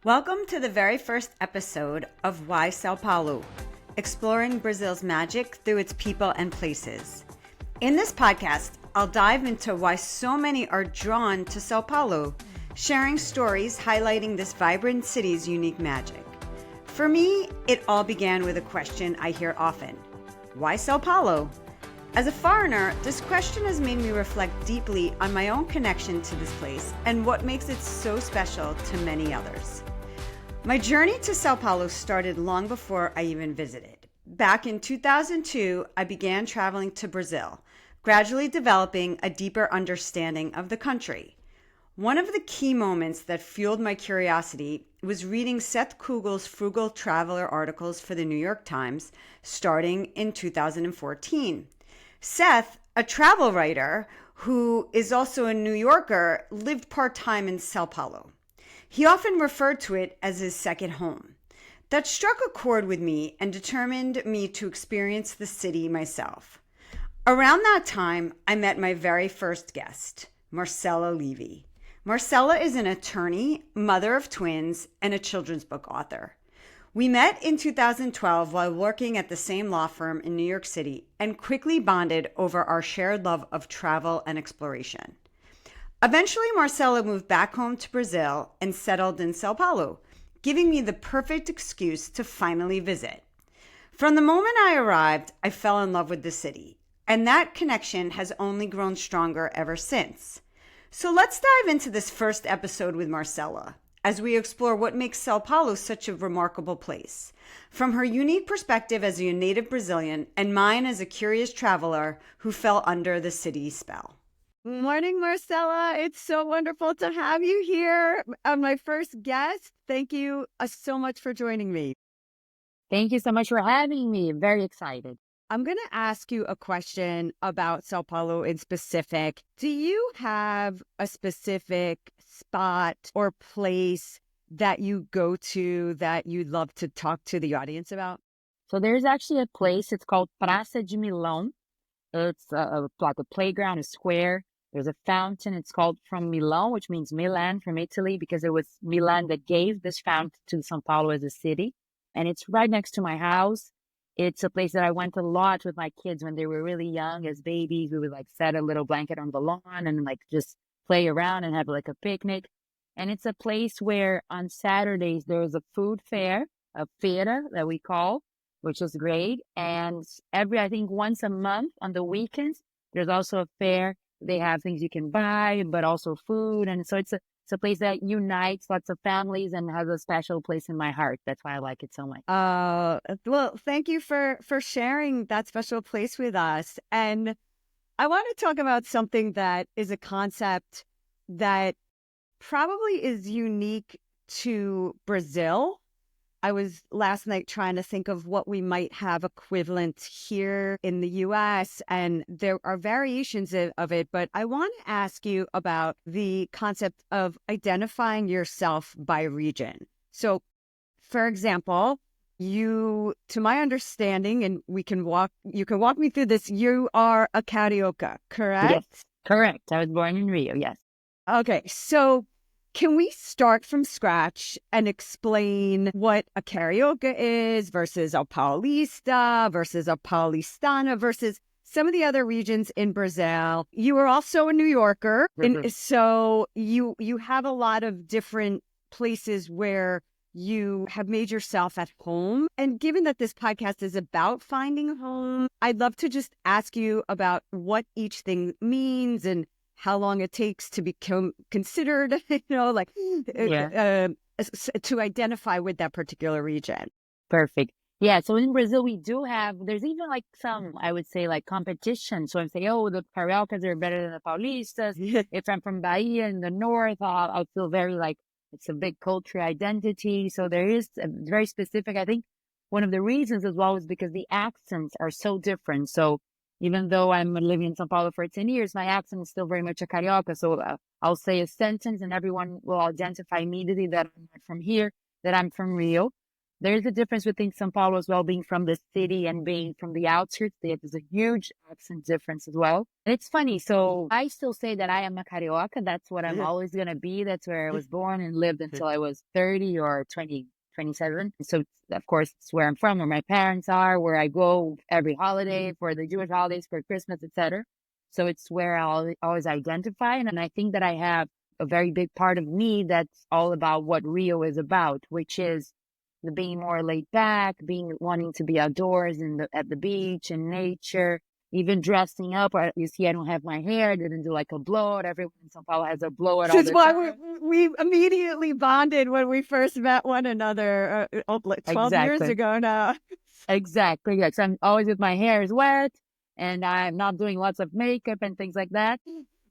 Welcome to the very first episode of Why São Paulo, exploring Brazil's magic through its people and places. In this podcast, I'll dive into why so many are drawn to São Paulo, sharing stories highlighting this vibrant city's unique magic. For me, it all began with a question I hear often. Why São Paulo? As a foreigner, this question has made me reflect deeply on my own connection to this place and what makes it so special to many others. My journey to São Paulo started long before I even visited. Back in 2002, I began traveling to Brazil, gradually developing a deeper understanding of the country. One of the key moments that fueled my curiosity was reading Seth Kugel's Frugal Traveler articles for the New York Times starting in 2014. Seth, a travel writer who is also a New Yorker, lived part-time in São Paulo. He often referred to it as his second home. That struck a chord with me and determined me to experience the city myself. Around that time, I met my very first guest, Marcela Levy. Marcela is an attorney, mother of twins, and a children's book author. We met in 2012 while working at the same law firm in New York City and quickly bonded over our shared love of travel and exploration. Eventually, Marcela moved back home to Brazil and settled in São Paulo, giving me the perfect excuse to finally visit. From the moment I arrived, I fell in love with the city, and that connection has only grown stronger ever since. So let's dive into this first episode with Marcela as we explore what makes São Paulo such a remarkable place, from her unique perspective as a native Brazilian and mine as a curious traveler who fell under the city's spell. Morning, Marcela. It's so wonderful to have you here. My first guest. Thank you so much for joining me. Thank you so much for having me. Very excited. I'm going to ask you a question about São Paulo in specific. Do you have a specific spot or place that you go to that you'd love to talk to the audience about? So there's actually a place. It's called Praça de Milão. It's like a playground, a square. There's a fountain. It's called from Milan, which means Milan from Italy, because it was Milan that gave this fountain to São Paulo as a city. And it's right next to my house. It's a place that I went a lot with my kids when they were really young as babies. We would like set a little blanket on the lawn and like just play around and have like a picnic. And it's a place where on Saturdays there's a food fair, a feira that we call, which is great. And I think once a month on the weekends, there's also a fair. They have things you can buy, but also food. And so it's a place that unites lots of families and has a special place in my heart. That's why I like it so much. Well, thank you for sharing that special place with us. And I want to talk about something that is a concept that probably is unique to Brazil. I was last night trying to think of what we might have equivalent here in the U.S., and there are variations of it, but I want to ask you about the concept of identifying yourself by region. So, for example, you, to my understanding, and you can walk me through this, you are a Carioca, correct? Yes, correct. I was born in Rio, yes. Okay, so can we start from scratch and explain what a Carioca is versus a Paulista versus a Paulistana versus some of the other regions in Brazil? You are also a New Yorker, and so you have a lot of different places where you have made yourself at home. And given that this podcast is about finding home, I'd love to just ask you about what each thing means and how long it takes to become considered, to identify with that particular region. Perfect. Yeah. So in Brazil, there's even like some, I would say, like competition. So I'm saying, the Cariocas are better than the Paulistas. If I'm from Bahia in the north, I'll feel very like it's a big cultural identity. So there is a very specific, I think one of the reasons as well is because the accents are so different. So even though I'm living in São Paulo for 10 years, my accent is still very much a Carioca. So I'll say a sentence and everyone will identify immediately that I'm not from here, that I'm from Rio. There's a difference between São Paulo as well, being from the city and being from the outskirts. There's a huge accent difference as well. And it's funny. So I still say that I am a carioca. That's what I'm always going to be. That's where I was born and lived until I was 30 or 20, 27. So, of course, it's where I'm from, where my parents are, where I go every holiday, for the Jewish holidays, for Christmas, etc. So it's where I always identify. And I think that I have a very big part of me that's all about what Rio is about, which is the being more laid back, wanting to be outdoors at the beach and nature, even dressing up. Or you see, I don't have my hair. I didn't do like a blowout. Everyone in São Paulo has a blowout all This the is why time. we immediately bonded when we first met one another like 12 years Exactly. ago now. Exactly. Yeah. So I'm always with my hair is wet and I'm not doing lots of makeup and things like that.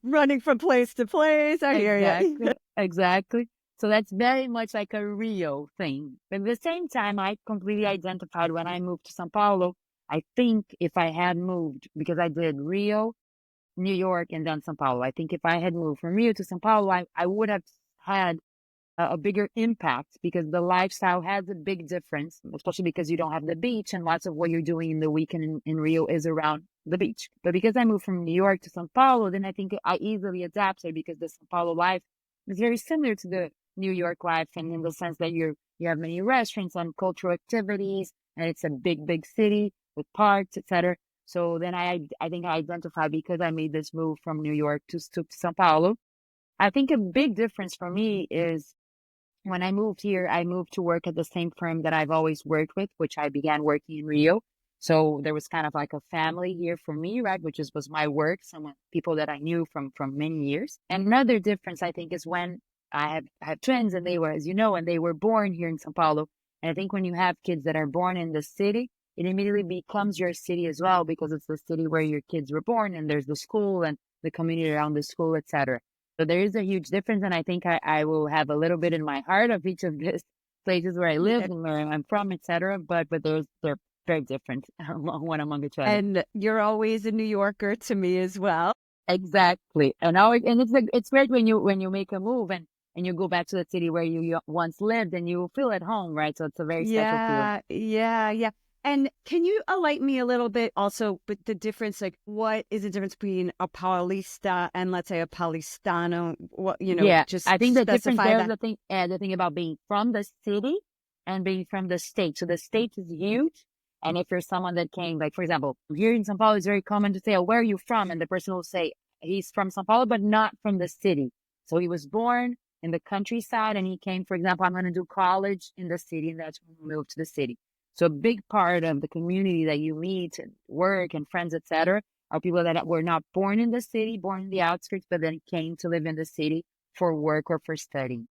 Running from place to place. I hear you. Exactly. Exactly. So that's very much like a Rio thing. But at the same time, I completely identified when I moved to São Paulo. I think if I had moved, because I did Rio, New York, and then São Paulo, I think if I had moved from Rio to São Paulo, I would have had a bigger impact because the lifestyle has a big difference, especially because you don't have the beach and lots of what you're doing in the weekend in Rio is around the beach. But because I moved from New York to São Paulo, then I think I easily adapted because the São Paulo life is very similar to the New York life, and in the sense that you have many restaurants and cultural activities, and it's a big city with parks, etc. So then I think I identify because I made this move from New York to São Paulo. I think a big difference for me is when I moved here, I moved to work at the same firm that I've always worked with, which I began working in Rio. So there was kind of like a family here for me, right? Which was my work, people that I knew from many years. And another difference, I think, is when I have twins and they were, as you know, and they were born here in São Paulo. And I think when you have kids that are born in the city, it immediately becomes your city as well, because it's the city where your kids were born and there's the school and the community around the school, etc. So there is a huge difference, and I think I will have a little bit in my heart of each of these places where I live and where I'm from, etc. But they're very different one among each other. And you're always a New Yorker to me as well. Exactly, and it's great when you make a move and you go back to the city where you once lived and you feel at home, right? So it's a very special feeling. Yeah. And can you enlighten me a little bit also with the difference, like what is the difference between a Paulista and let's say a Paulistano? What, just I think the difference there that. is the thing about being from the city and being from the state. So the state is huge. And if you're someone that came, like, for example, here in São Paulo, it's very common to say, oh, where are you from? And the person will say, he's from São Paulo, but not from the city. So he was born in the countryside and he came, for example, I'm going to do college in the city. And that's when we moved to the city. So a big part of the community that you meet and work and friends, etc., are people that were not born in the city, born in the outskirts, but then came to live in the city for work or for studying.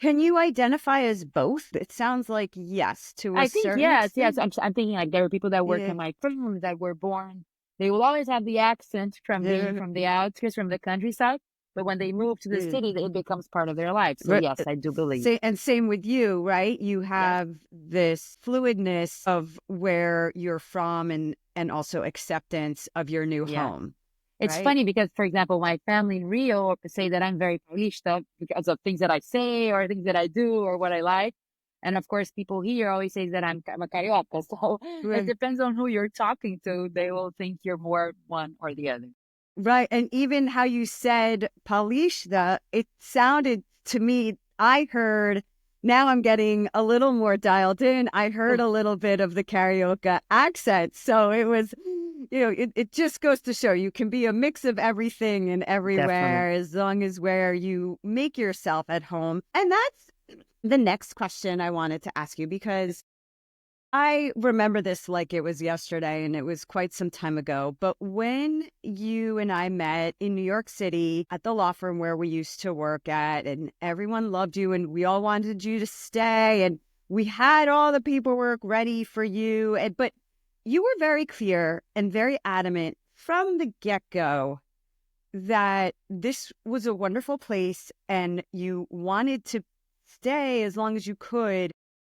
Can you identify as both? It sounds like yes to a certain extent. Yes. I'm thinking like there are people that work in my firm that were born. They will always have the accent from being from the outskirts, from the countryside. But when they move to the city, it becomes part of their life. So yes, I do believe. And same with you, right? You have this fluidness of where you're from and also acceptance of your new home. It's funny because, for example, my family in Rio say that I'm very Paulista because of things that I say or things that I do or what I like. And of course, people here always say that I'm a carioca. So it depends on who you're talking to. They will think you're more one or the other. Right. And even how you said Paulista, it sounded to me, I heard, now I'm getting a little more dialed in. I heard a little bit of the carioca accent. So it was, it just goes to show you can be a mix of everything and everywhere. Definitely. As long as where you make yourself at home. And that's the next question I wanted to ask you, because I remember this like it was yesterday and it was quite some time ago. But when you and I met in New York City at the law firm where we used to work at, and everyone loved you and we all wanted you to stay and we had all the paperwork ready for you. But you were very clear and very adamant from the get-go that this was a wonderful place and you wanted to stay as long as you could.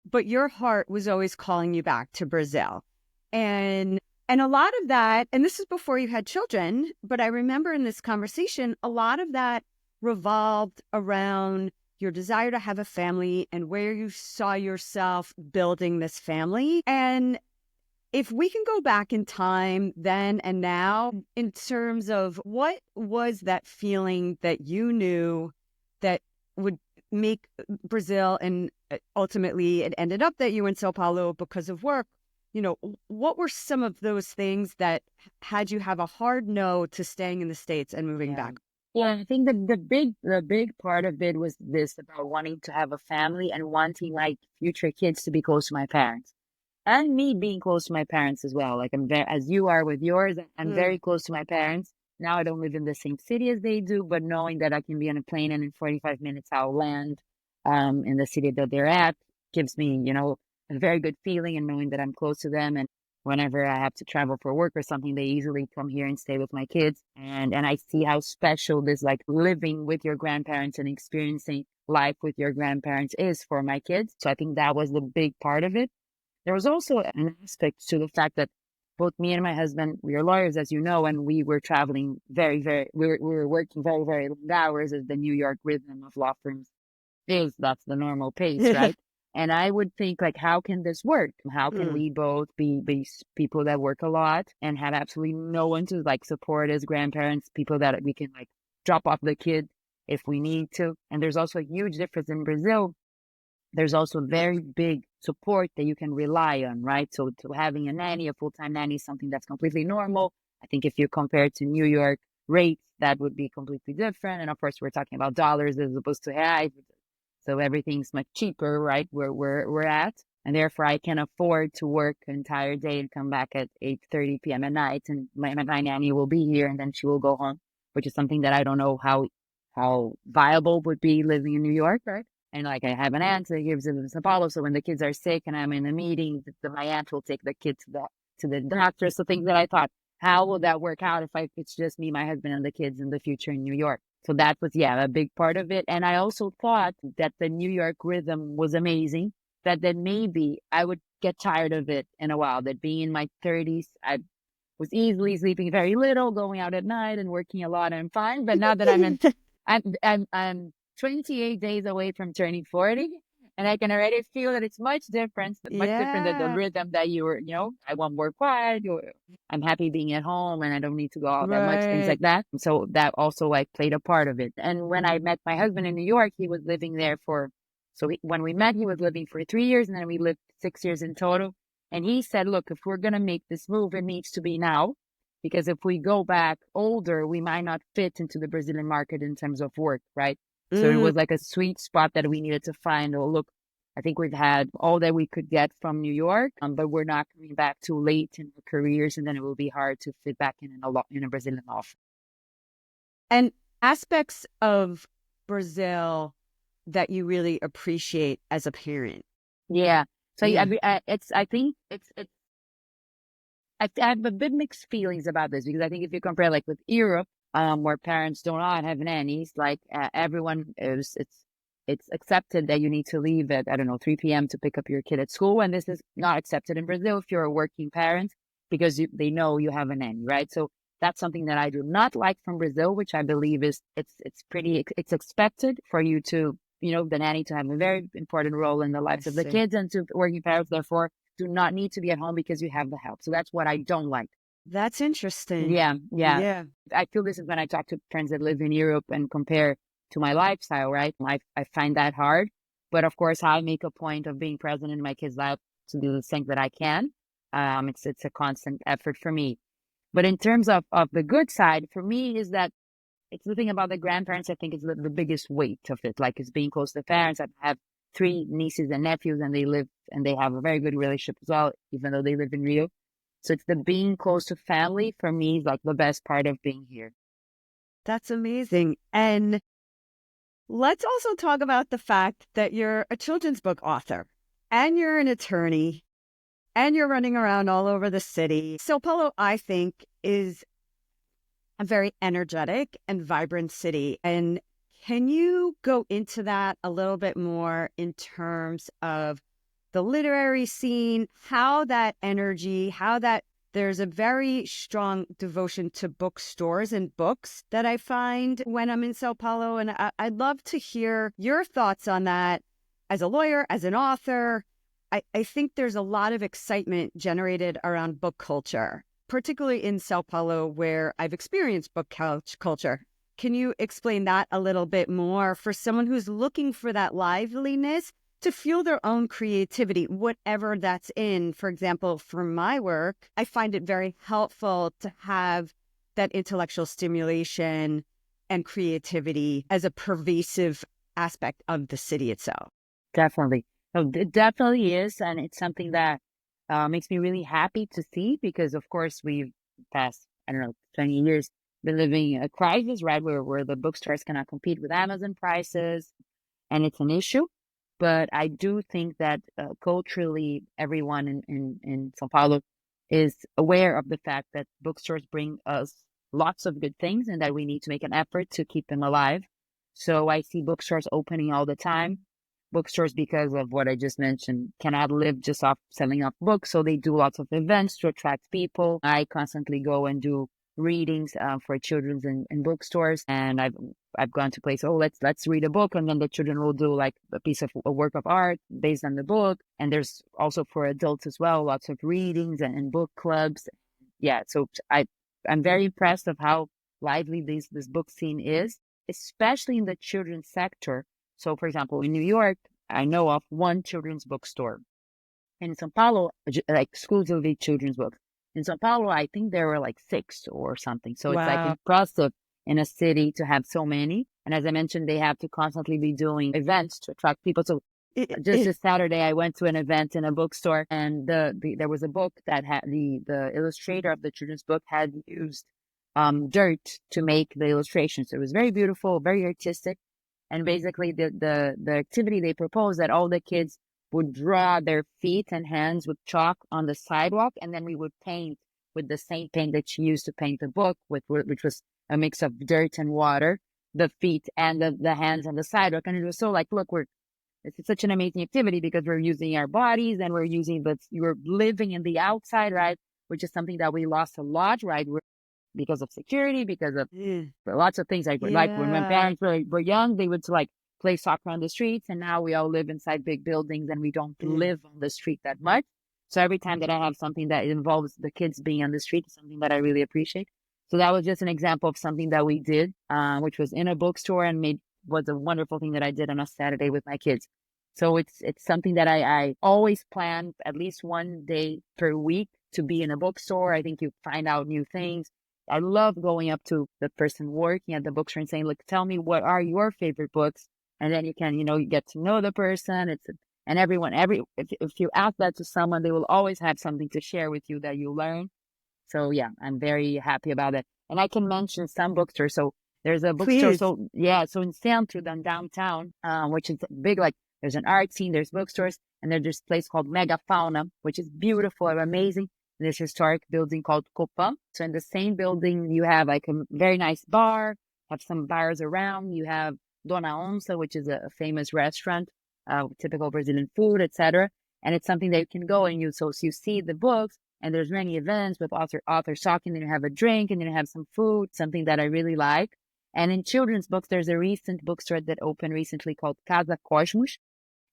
But your heart was always calling you back to Brazil. And a lot of that, and this is before you had children, but I remember in this conversation, a lot of that revolved around your desire to have a family and where you saw yourself building this family. And if we can go back in time then and now in terms of what was that feeling that you knew that would make Brazil, and ultimately it ended up that you were in Sao Paulo because of work, what were some of those things that had you have a hard no to staying in the States and moving back? Yeah, I think the big part of it was this about wanting to have a family and wanting my future kids to be close to my parents. And me being close to my parents as well. Like I'm very, as you are with yours, I'm very close to my parents. Now I don't live in the same city as they do, but knowing that I can be on a plane and in 45 minutes I'll land in the city that they're at gives me, a very good feeling, and knowing that I'm close to them. And whenever I have to travel for work or something, they easily come here and stay with my kids. And I see how special this like living with your grandparents and experiencing life with your grandparents is for my kids. So I think that was the big part of it. There was also an aspect to the fact that both me and my husband, we are lawyers, as you know, and we were traveling we were working very, very long hours, as the New York rhythm of law firms is. That's the normal pace, right? And I would think, like, how can this work? How can we both be people that work a lot and have absolutely no one to like support as grandparents, people that we can like drop off the kid if we need to? And there's also a huge difference in Brazil. There's also very big support that you can rely on, right? So to having a nanny, a full-time nanny, is something that's completely normal. I think if you compare it to New York rates, that would be completely different. And of course, we're talking about dollars as opposed to reais. So everything's much cheaper, right, where we're at. And therefore, I can afford to work an entire day and come back at 8:30 p.m. at night. And my nanny will be here and then she will go home, which is something that I don't know how viable would be living in New York, right? And like I have an aunt that lives in São Paulo, so when the kids are sick and I'm in a meeting, my aunt will take the kid to the doctor. So things that I thought, how will that work out if it's just me, my husband, and the kids in the future in New York? So that was a big part of it. And I also thought that the New York rhythm was amazing. That then maybe I would get tired of it in a while. That being in my 30s, I was easily sleeping very little, going out at night and working a lot. I'm fine. But now that I'm 28 days away from turning 40, and I can already feel that it's much different than the rhythm that I want more quiet. I'm happy being at home and I don't need to go out that much, things like that. So that also like played a part of it. And when I met my husband in New York, he was living there when we met, he was living for 3 years, and then we lived 6 years in total. And he said, look, if we're going to make this move, it needs to be now. Because if we go back older, we might not fit into the Brazilian market in terms of work, right? So it was like a sweet spot that we needed to find. Oh, look, I think we've had all that we could get from New York, but we're not coming back too late in our careers, and then it will be hard to fit back in a Brazilian law firm. And aspects of Brazil that you really appreciate as a parent. Yeah. So I have a bit mixed feelings about this, because I think if you compare like with Europe, where parents do not have nannies, like everyone it's accepted that you need to leave at, 3 p.m. to pick up your kid at school. And this is not accepted in Brazil if you're a working parent, because they know you have a nanny, right? So that's something that I do not like from Brazil, which I believe is it's expected for you to, the nanny to have a very important role in the lives of the kids, and to working parents, therefore, do not need to be at home because you have the help. So that's what I don't like. That's interesting. Yeah. I feel this is when I talk to friends that live in Europe and compare to my lifestyle, right? I find that hard. But of course, I make a point of being present in my kids' life to do the things that I can. It's a constant effort for me. But in terms of the good side, for me, is that it's the thing about the grandparents, I think, is the biggest weight of it. Like, it's being close to the parents. I have 3 nieces and nephews, and they have a very good relationship as well, even though they live in Rio. So it's the being close to family for me is like the best part of being here. That's amazing. And let's also talk about the fact that you're a children's book author, and you're an attorney, and you're running around all over the city. Sao Paulo, I think, is a very energetic and vibrant city. And can you go into that a little bit more in terms of the literary scene, how that energy, how that there's a very strong devotion to bookstores and books that I find when I'm in Sao Paulo. And I'd love to hear your thoughts on that as a lawyer, as an author. I think there's a lot of excitement generated around book culture, particularly in Sao Paulo, where I've experienced book culture. Can you explain that a little bit more for someone who's looking for that liveliness to fuel their own creativity, whatever that's in? For example, for my work, I find it very helpful to have that intellectual stimulation and creativity as a pervasive aspect of the city itself. Definitely. No, it definitely is. And it's something that makes me really happy to see because, of course, we've past, 20 years been living a crisis, right? Where the bookstores cannot compete with Amazon prices, and it's an issue. But I do think that culturally, everyone in São Paulo is aware of the fact that bookstores bring us lots of good things and that we need to make an effort to keep them alive. So I see bookstores opening all the time. Bookstores, because of what I just mentioned, cannot live just off selling off books. So they do lots of events to attract people. I constantly go and do readings for children's in bookstores. And I've gone to places, let's read a book. And then the children will do like a work of art based on the book. And there's also for adults as well, lots of readings and book clubs. Yeah. So I'm very impressed of how lively this book scene is, especially in the children's sector. So, for example, in New York, I know of one children's bookstore. In São Paulo, like exclusively children's books. In São Paulo, I think there were like 6 or something. So It's like impressive in a city to have so many. And as I mentioned, they have to constantly be doing events to attract people. So this Saturday, I went to an event in a bookstore, and there was a book that had the illustrator of the children's book had used dirt to make the illustration. So it was very beautiful, very artistic. And basically, the activity they proposed that all the kids would draw their feet and hands with chalk on the sidewalk, and then we would paint with the same paint that she used to paint the book, which was a mix of dirt and water, the feet and the hands on the sidewalk. And it was so like, look, it's such an amazing activity because we're using our bodies and you're living in the outside, right? Which is something that we lost a lot, right? Because of security, because of lots of things. Like when my parents were young, they would like play soccer on the streets, and now we all live inside big buildings and we don't live on the street that much. So every time that I have something that involves the kids being on the street is something that I really appreciate. So that was just an example of something that we did, which was in a bookstore and was a wonderful thing that I did on a Saturday with my kids. So it's something that I always plan at least one day per week to be in a bookstore. I think you find out new things. I love going up to the person working at the bookstore and saying, look, tell me what are your favorite books? And then you can, you get to know the person. If you ask that to someone, they will always have something to share with you that you learn. So yeah, I'm very happy about it. And I can mention some bookstores. So there's a bookstore. Please. So in Centro, downtown, which is big, like there's an art scene, there's bookstores, and there's this place called Mega Fauna, which is beautiful and amazing. This historic building called Copan. So in the same building, you have like a very nice bar, have some bars around. You have Dona Onça, which is a famous restaurant, typical Brazilian food, etc. And it's something that you can go and so you see the books, and there's many events with authors talking, and you have a drink, and you have some food, something that I really like. And in children's books, there's a recent bookstore that opened recently called Casa Cosmos.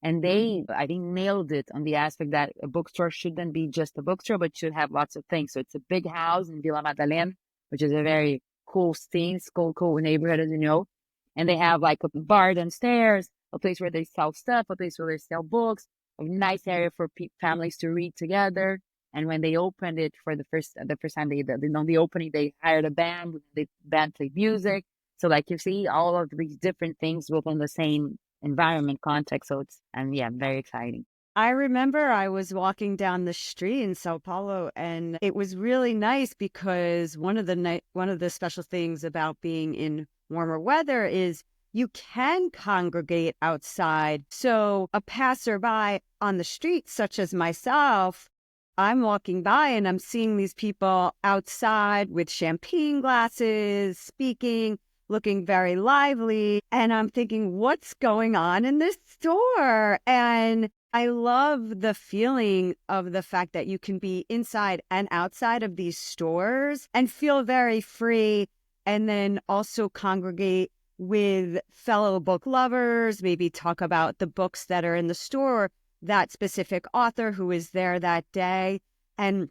And they, I think, nailed it on the aspect that a bookstore shouldn't be just a bookstore, but should have lots of things. So it's a big house in Vila Madalena, which is a very cool scene, cool neighborhood, as you know. And they have like a bar downstairs, a place where they sell stuff, a place where they sell books, a nice area for families to read together. And when they opened it for the first time, on the opening, they hired a band. The band played music. So like you see all of these different things within the same environment context. So it's very exciting. I remember I was walking down the street in Sao Paulo, and it was really nice because one of the special things about being in warmer weather is you can congregate outside. So a passerby on the street, such as myself, I'm walking by and I'm seeing these people outside with champagne glasses, speaking, looking very lively. And I'm thinking, what's going on in this store? And I love the feeling of the fact that you can be inside and outside of these stores and feel very free, and then also congregate with fellow book lovers, maybe talk about the books that are in the store, that specific author who is there that day. And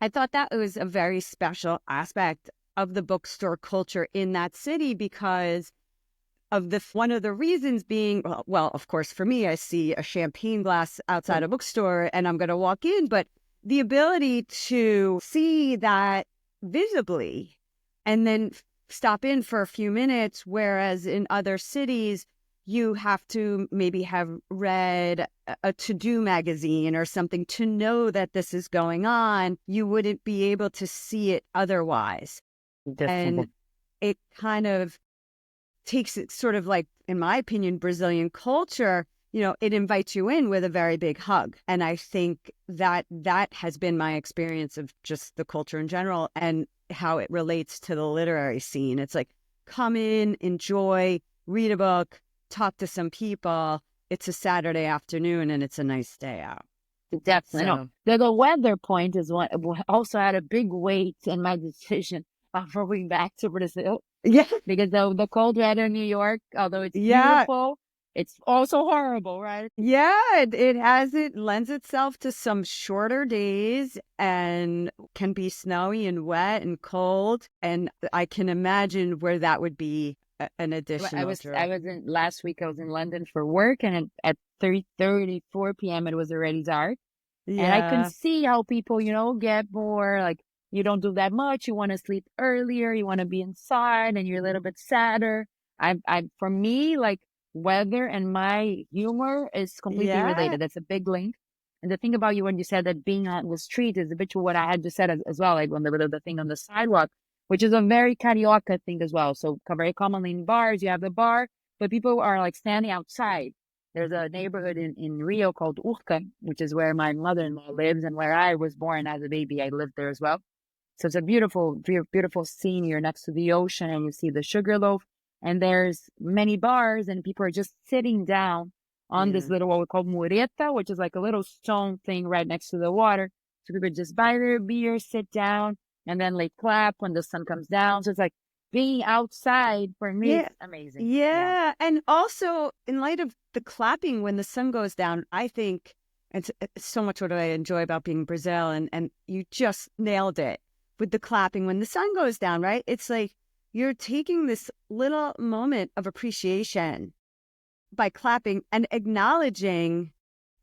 I thought that was a very special aspect of the bookstore culture in that city, because of one of the reasons being, well, of course, for me, I see a champagne glass outside a bookstore and I'm going to walk in, but the ability to see that visibly and then stop in for a few minutes, whereas in other cities, you have to maybe have read a to-do magazine or something to know that this is going on. You wouldn't be able to see it otherwise. Definitely. And it kind of takes it sort of like, in my opinion, Brazilian culture, it invites you in with a very big hug. And I think that has been my experience of just the culture in general and how it relates to the literary scene. It's like, come in, enjoy, read a book, talk to some people. It's a Saturday afternoon and it's a nice day out. Definitely. No. The weather point is what also had a big weight in my decision of going back to Brazil. Yeah. Because the cold weather in New York, although it's beautiful, it's also horrible, right? Yeah, it lends itself to some shorter days and can be snowy and wet and cold. And I can imagine where that would be an additional Last week I was in London for work, and at 3:30, 4 p.m. it was already dark. Yeah. And I can see how people, get more like, you don't do that much. You want to sleep earlier. You want to be inside, and you're a little bit sadder. For me, like, weather and my humor is completely related. That's a big link. And the thing about you when you said that being on the street is a bit what I had just said as well, like on the thing on the sidewalk, which is a very carioca thing as well. So very commonly in bars, you have the bar, but people are like standing outside. There's a neighborhood in Rio called Urca, which is where my mother-in-law lives and where I was born as a baby. I lived there as well. So it's a beautiful, beautiful scene. You're next to the ocean and you see the Sugarloaf, and there's many bars and people are just sitting down on this little, what we call mureta, which is like a little stone thing right next to the water. So people just buy their beer, sit down, and then they clap when the sun comes down. So it's like being outside for me is amazing. Yeah. And also in light of the clapping when the sun goes down, I think it's so much what I enjoy about being in Brazil. And you just nailed it with the clapping when the sun goes down, right? It's like you're taking this little moment of appreciation by clapping and acknowledging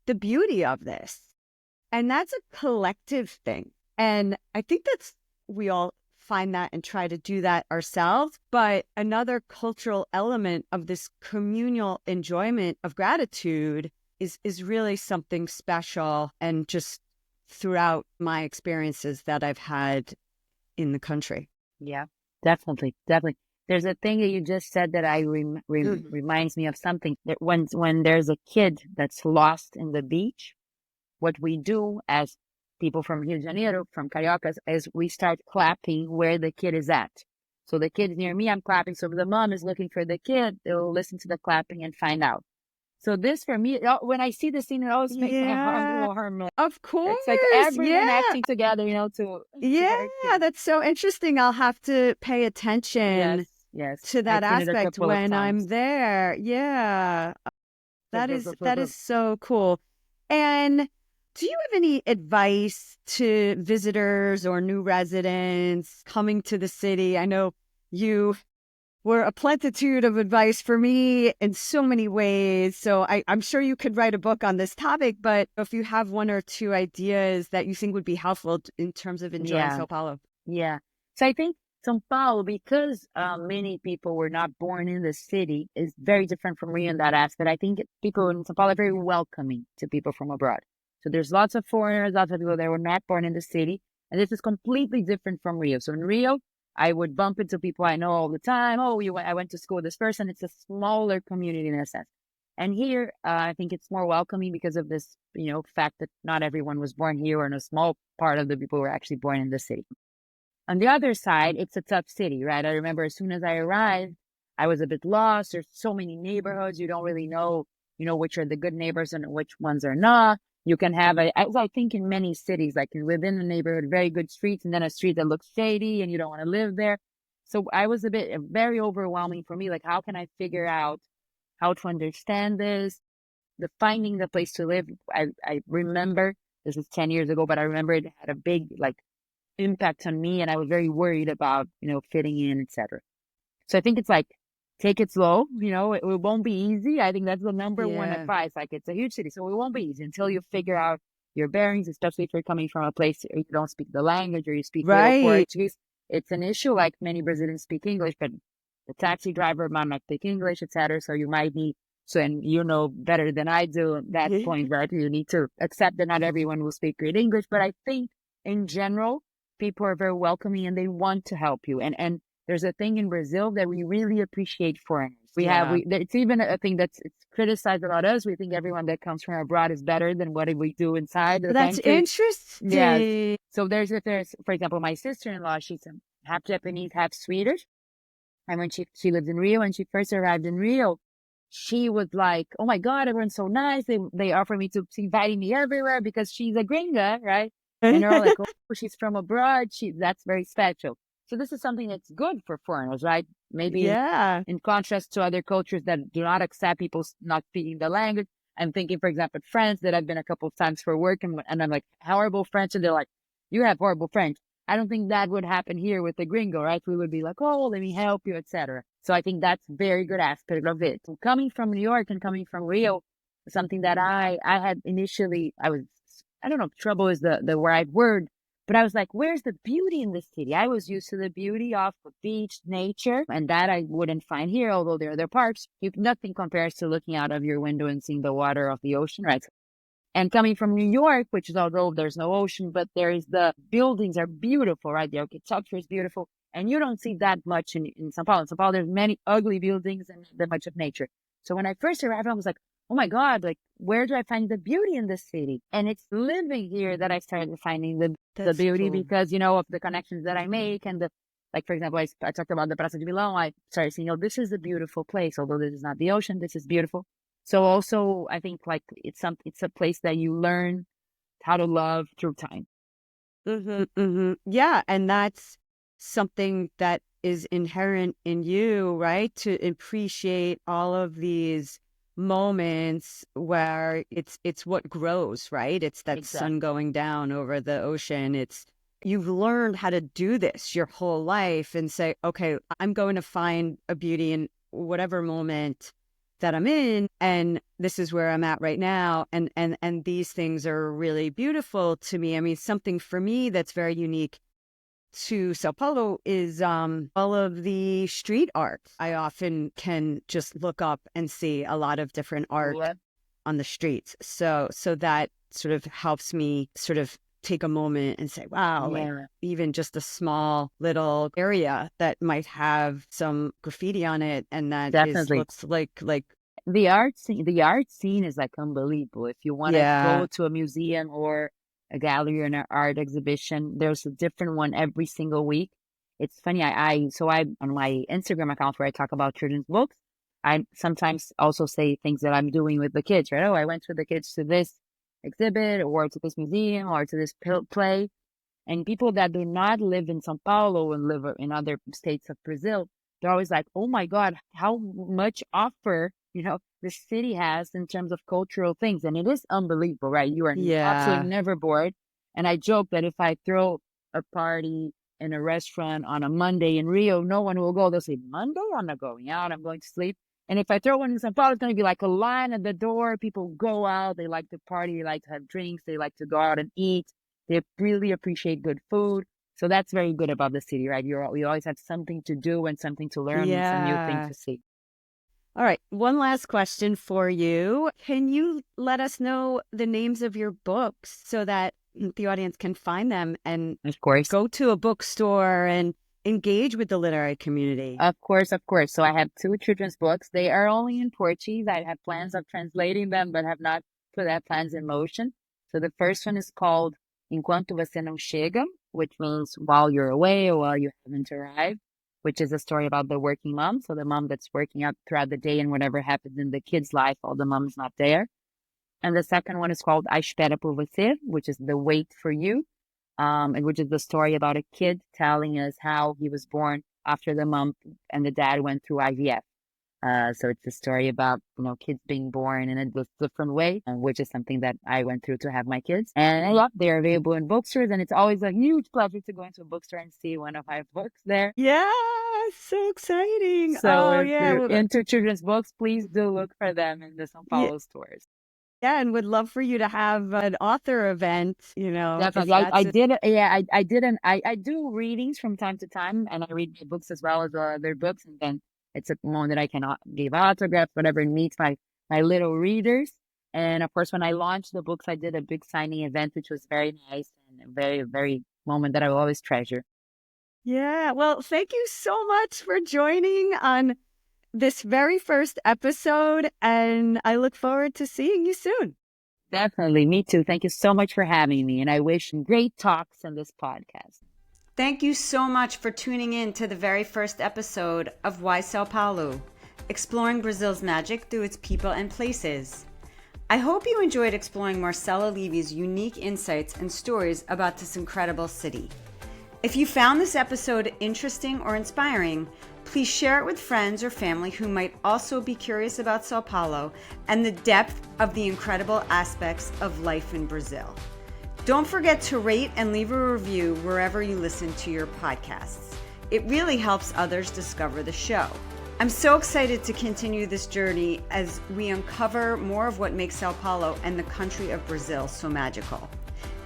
the beauty of this. And that's a collective thing. And I think we all find that and try to do that ourselves. But another cultural element of this communal enjoyment of gratitude is really something special, and just throughout my experiences that I've had in the country. Yeah, definitely. There's a thing that you just said that reminds me of something, that when there's a kid that's lost in the beach, what we do as people from Rio de Janeiro, from Cariocas, is we start clapping where the kid is at. So the kid's near me, I'm clapping. So if the mom is looking for the kid, they'll listen to the clapping and find out. So this, for me, when I see the scene, it always makes my heart warm. Of course. It's like everyone acting together, that's so interesting. I'll have to pay attention to that aspect when I'm there. Yeah. That is so cool. And do you have any advice to visitors or new residents coming to the city? I know you were a plenitude of advice for me in so many ways. So I'm sure you could write a book on this topic, but if you have one or two ideas that you think would be helpful in terms of enjoying São Paulo. Yeah. So I think São Paulo, because many people were not born in the city, is very different from Rio in that aspect. I think people in São Paulo are very welcoming to people from abroad. So there's lots of foreigners, lots of people that were not born in the city. And this is completely different from Rio. So in Rio, I would bump into people I know all the time. Oh, I went to school with this person. It's a smaller community in a sense. And here, I think it's more welcoming because of this, fact that not everyone was born here, and a small part of the people were actually born in the city. On the other side, it's a tough city, right? I remember as soon as I arrived, I was a bit lost. There's so many neighborhoods. You don't really know which are the good neighbors and which ones are not. You can have, as I think in many cities, like within the neighborhood, very good streets, and then a street that looks shady and you don't want to live there. So I was very overwhelming for me. Like, how can I figure out how to understand this? Finding the place to live. I remember, this is 10 years ago, but I remember it had a big, impact on me, and I was very worried about, fitting in, etc. So I think it's like, take it slow, it won't be easy. I think that's the number one advice. Like, it's a huge city, so it won't be easy until you figure out your bearings, especially if you're coming from a place where you don't speak the language or you speak little Portuguese. It's an issue. Like, many Brazilians speak English, but the taxi driver might not speak English, etc. So you might need, and better than I do at that point, right? You need to accept that not everyone will speak great English, but I think in general, people are very welcoming and they want to help you. And there's a thing in Brazil that we really appreciate foreigners. It's even a thing it's criticized about us. We think everyone that comes from abroad is better than what we do inside the country. That's interesting. Yes. So there's, for example, my sister-in-law, she's half Japanese, half Swedish. And when she lives in Rio, when she first arrived in Rio, she was like, oh my God, everyone's so nice. They offer me to inviting me everywhere because she's a gringa, right? And they're all like, oh, she's from abroad. That's very special. So this is something that's good for foreigners, right? Maybe in contrast to other cultures that do not accept people not speaking the language. I'm thinking, for example, France that I've been a couple of times for work, and I'm like, horrible French. And they're like, you have horrible French. I don't think that would happen here with the gringo, right? We would be like, oh, let me help you, etc. So I think that's very good aspect of it. So coming from New York and coming from Rio, something that I had initially, I don't know if trouble is the right word, but I was like, where's the beauty in this city? I was used to the beauty of the beach, nature, and that I wouldn't find here, although there are other parks. Nothing compares to looking out of your window and seeing the water of the ocean, right? And coming from New York, which is, although there's no ocean, but the buildings are beautiful, right? The architecture is beautiful. And you don't see that much in São Paulo. In São Paulo, there's many ugly buildings and not that much of nature. So when I first arrived, I was like, oh my God, like, where do I find the beauty in this city? And it's living here that I started finding the beauty because, of the connections that I make. And for example, I talked about the Praça de Milão. I started seeing, this is a beautiful place. Although this is not the ocean, this is beautiful. So also, I think it's a place that you learn how to love through time. Yeah, and that's something that is inherent in you, right? To appreciate all of these moments where it's what grows, right? It's that sun going down over the ocean. You've learned how to do this your whole life and say, okay, I'm going to find a beauty in whatever moment that I'm in, and this is where I'm at right now, and these things are really beautiful to me. I mean, something for me that's very unique to Sao Paulo is all of the street art. I often can just look up and see a lot of different art on the streets. So that sort of helps me sort of take a moment and say, wow, like even just a small little area that might have some graffiti on it, and that looks like the art scene is like unbelievable. If you want to go to a museum or a gallery or an art exhibition, there's a different one every single week. It's funny. I on my Instagram account where I talk about children's books, I sometimes also say things that I'm doing with the kids, right? Oh, I went with the kids to this exhibit or to this museum or to this play. And people that do not live in São Paulo and live in other states of Brazil, they're always like, oh my God, how much offer, the city has in terms of cultural things. And it is unbelievable, right? You are absolutely never bored. And I joke that if I throw a party in a restaurant on a Monday in Rio, no one will go. They'll say, Monday? I'm not going out. I'm going to sleep. And if I throw one in São Paulo, it's going to be like a line at the door. People go out. They like to party. They like to have drinks. They like to go out and eat. They really appreciate good food. So that's very good about the city, right? We always have something to do and something to learn and some new thing to see. All right. One last question for you. Can you let us know the names of your books so that the audience can find them and of course go to a bookstore and engage with the literary community? Of course. So I have 2 children's books. They are only in Portuguese. I have plans of translating them, but have not put that plans in motion. So the first one is called Enquanto Você Não Chega, which means while you're away or while you haven't arrived. which is a story about the working mom. So the mom that's working out throughout the day and whatever happens in the kid's life, all the mom's not there. And the second one is called A Espera por Você, which is the wait for you, and which is the story about a kid telling us how he was born after the mom and the dad went through IVF. So it's a story about, kids being born in a different way, which is something that I went through to have my kids. And yeah, they're available in bookstores, and it's always a huge pleasure to go into a bookstore and see one of my books there. Yeah, so exciting. So if you're into children's books, please do look for them in the São Paulo stores. Yeah, and would love for you to have an author event, Definitely. I do readings from time to time, and I read my books as well as other books, and then it's a moment that I cannot give autographs, whatever meets my little readers. And of course, when I launched the books, I did a big signing event, which was very nice and a very, very moment that I will always treasure. Yeah, well, thank you so much for joining on this very first episode, and I look forward to seeing you soon. Definitely. Me too. Thank you so much for having me, and I wish great talks in this podcast. Thank you so much for tuning in to the very first episode of Why São Paulo, exploring Brazil's magic through its people and places. I hope you enjoyed exploring Marcela Levy's unique insights and stories about this incredible city. If you found this episode interesting or inspiring, please share it with friends or family who might also be curious about São Paulo and the depth of the incredible aspects of life in Brazil. Don't forget to rate and leave a review wherever you listen to your podcasts. It really helps others discover the show. I'm so excited to continue this journey as we uncover more of what makes São Paulo and the country of Brazil so magical.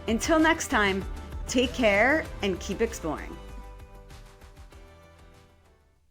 Until next time, take care and keep exploring.